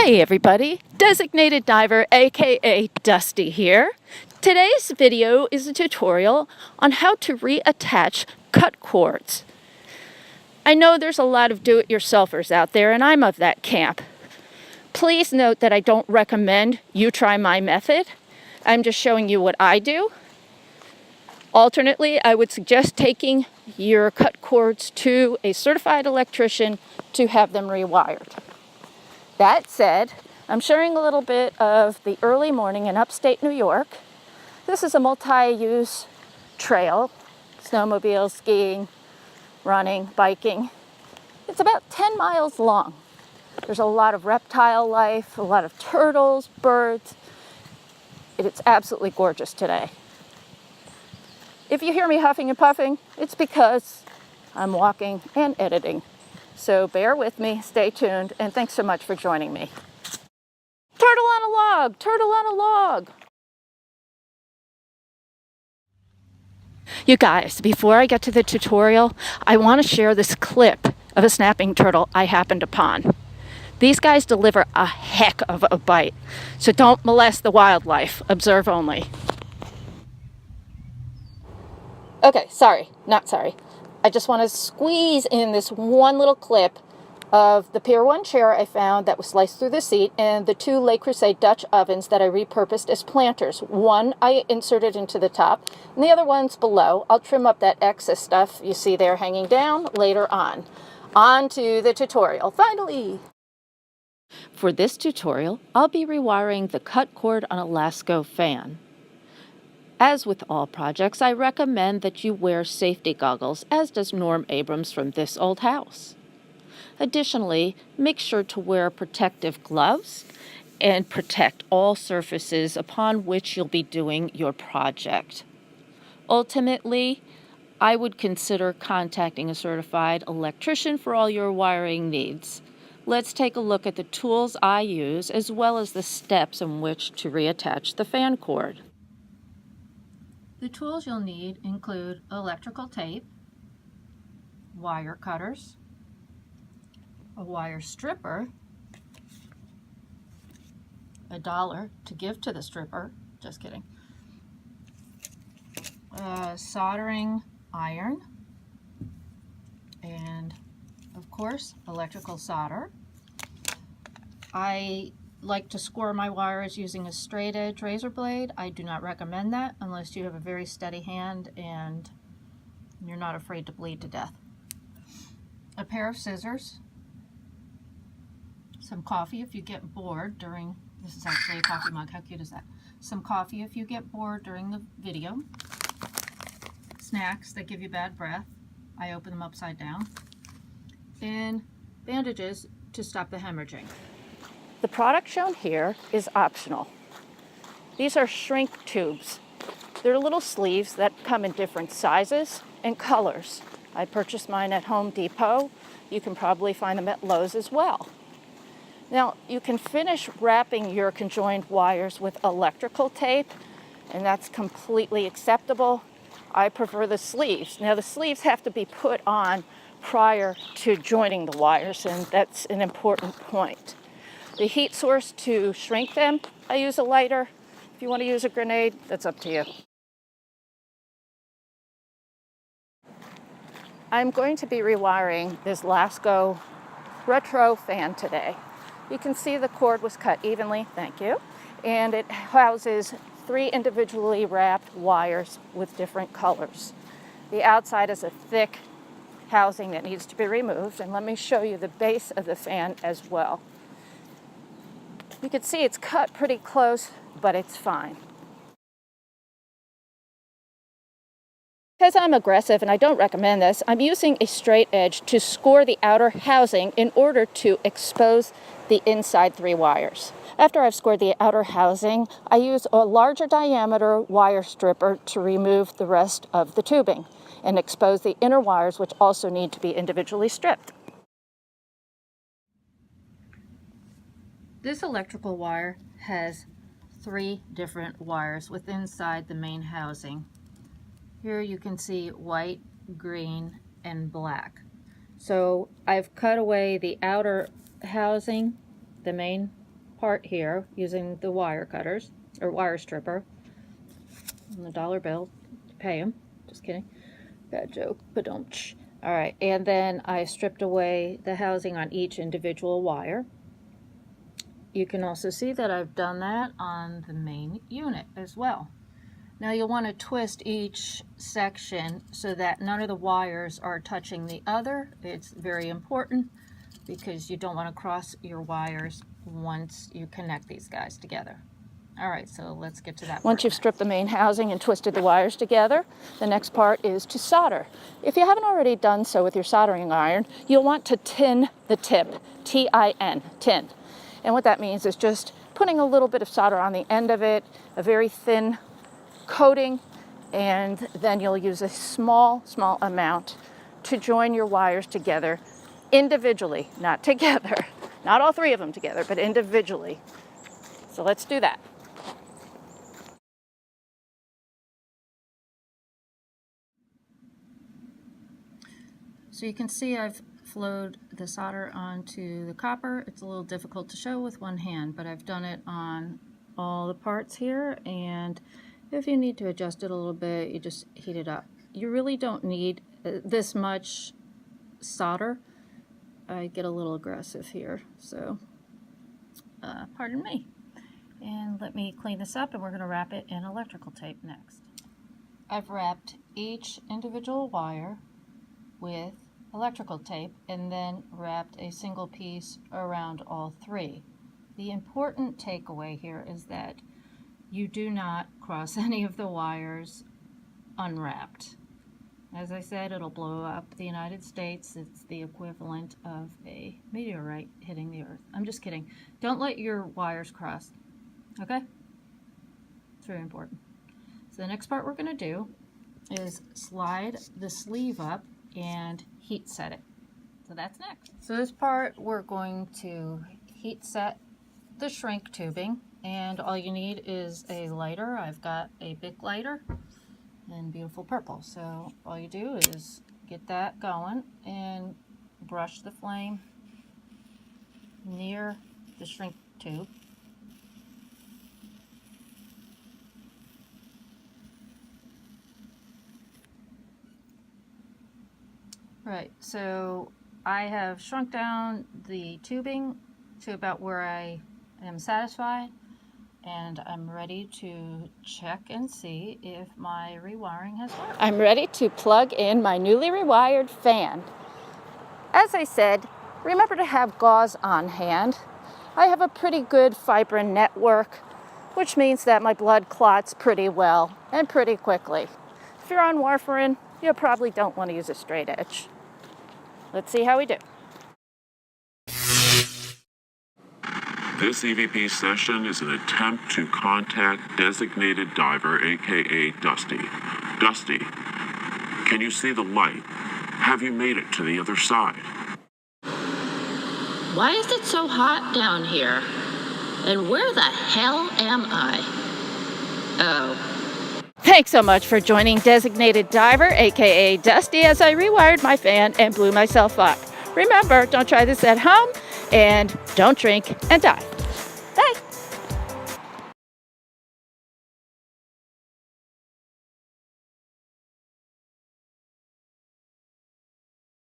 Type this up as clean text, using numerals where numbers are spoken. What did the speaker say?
Hey everybody, Designated Diver aka Dusty here. Today's video is a tutorial on how to reattach cut cords. I know there's a lot of do-it-yourselfers out there and I'm of that camp. Please note that I don't recommend you try my method. I'm just showing you what I do. Alternately, I would suggest taking your cut cords to a certified electrician to have them rewired. That said, I'm sharing a little bit of the early morning in upstate New York. This is a multi-use trail, snowmobile, skiing, running, biking. It's about 10 miles long. There's a lot of reptile life, a lot of turtles, birds. It's absolutely gorgeous today. If you hear me huffing and puffing, it's because I'm walking and editing. So bear with me, stay tuned, and thanks so much for joining me. Turtle on a log, turtle on a log. You guys, before I get to the tutorial, I want to share this clip of a snapping turtle I happened upon. These guys deliver a heck of a bite, so don't molest the wildlife, observe only. Okay, not sorry. I just want to squeeze in this one little clip of the Pier 1 chair I found that was sliced through the seat and the two Le Creuset Dutch ovens that I repurposed as planters. One I inserted into the top and the other one's below. I'll trim up that excess stuff you see there hanging down later on. On to the tutorial, finally! For this tutorial, I'll be rewiring the cut cord on a Lasco fan. As with all projects, I recommend that you wear safety goggles, as does Norm Abrams from This Old House. Additionally, make sure to wear protective gloves and protect all surfaces upon which you'll be doing your project. Ultimately, I would consider contacting a certified electrician for all your wiring needs. Let's take a look at the tools I use as well as the steps in which to reattach the fan cord. The tools you'll need include electrical tape, wire cutters, a wire stripper, $1 to give to the stripper, just kidding, a soldering iron, and of course electrical solder. I like to score my wires using a straight edge razor blade. I do not recommend that unless you have a very steady hand and you're not afraid to bleed to death. A pair of scissors, some coffee if you get bored during, this is actually a coffee mug, how cute is that? Some coffee if you get bored during the video. Snacks that give you bad breath. I open them upside down. And bandages to stop the hemorrhaging. The product shown here is optional. These are shrink tubes. They're little sleeves that come in different sizes and colors. I purchased mine at Home Depot. You can probably find them at Lowe's as well. Now, you can finish wrapping your conjoined wires with electrical tape, and that's completely acceptable. I prefer the sleeves. Now, the sleeves have to be put on prior to joining the wires, and that's an important point. The heat source to shrink them, I use a lighter. If you want to use a grenade, that's up to you. I'm going to be rewiring this Lasco retro fan today. You can see the cord was cut evenly, thank you, and it houses 3 individually wrapped wires with different colors. The outside is a thick housing that needs to be removed, and let me show you the base of the fan as well. You can see it's cut pretty close, but it's fine. Because I'm aggressive and I don't recommend this, I'm using a straight edge to score the outer housing in order to expose the inside 3 wires. After I've scored the outer housing, I use a larger diameter wire stripper to remove the rest of the tubing and expose the inner wires, which also need to be individually stripped. This electrical wire has 3 different wires within inside the main housing. Here you can see white, green, and black. So I've cut away the outer housing, the main apart here using the wire cutters, or wire stripper, and the dollar bill to pay them. Just kidding. Bad joke, but don't. All right, and then I stripped away the housing on each individual wire. You can also see that I've done that on the main unit as well. Now you'll want to twist each section so that none of the wires are touching the other. It's very important because you don't want to cross your wires once you connect these guys together. All right, so let's get to that. Once you've stripped the main housing and twisted the wires together, the next part is to solder. If you haven't already done so with your soldering iron, you'll want to tin the tip, T-I-N, tin. And what that means is just putting a little bit of solder on the end of it, a very thin coating, and then you'll use a small amount to join your wires together individually, not together. Not all three of them together, but individually. So let's do that. So you can see I've flowed the solder onto the copper. It's a little difficult to show with one hand, but I've done it on all the parts here, and if you need to adjust it a little bit, you just heat it up. You really don't need this much solder. I get a little aggressive here, so pardon me. And let me clean this up, and we're going to wrap it in electrical tape next. I've wrapped each individual wire with electrical tape and then wrapped a single piece around all three. The important takeaway here is that you do not cross any of the wires unwrapped. As I said, it'll blow up the United States. It's the equivalent of a meteorite hitting the earth. I'm just kidding. Don't let your wires cross, okay? It's very important. So the next part we're going to do is slide the sleeve up and heat set it. So that's next. So this part we're going to heat set the shrink tubing, and all you need is a lighter. I've got a Bic lighter in beautiful purple. So all you do is get that going and brush the flame near the shrink tube. Right, so I have shrunk down the tubing to about where I am satisfied, and I'm ready to check and see if my rewiring has worked. I'm ready to plug in my newly rewired fan. As I said, remember to have gauze on hand. I have a pretty good fibrin network, which means that my blood clots pretty well and pretty quickly. If you're on warfarin, you probably don't want to use a straight edge. Let's see how we do. This EVP session is an attempt to contact designated diver, aka Dusty. Dusty, can you see the light? Have you made it to the other side? Why is it so hot down here? And where the hell am I? Oh. Thanks so much for joining Designated Diver, aka Dusty, as I rewired my fan and blew myself up. Remember, don't try this at home, and don't drink and dive.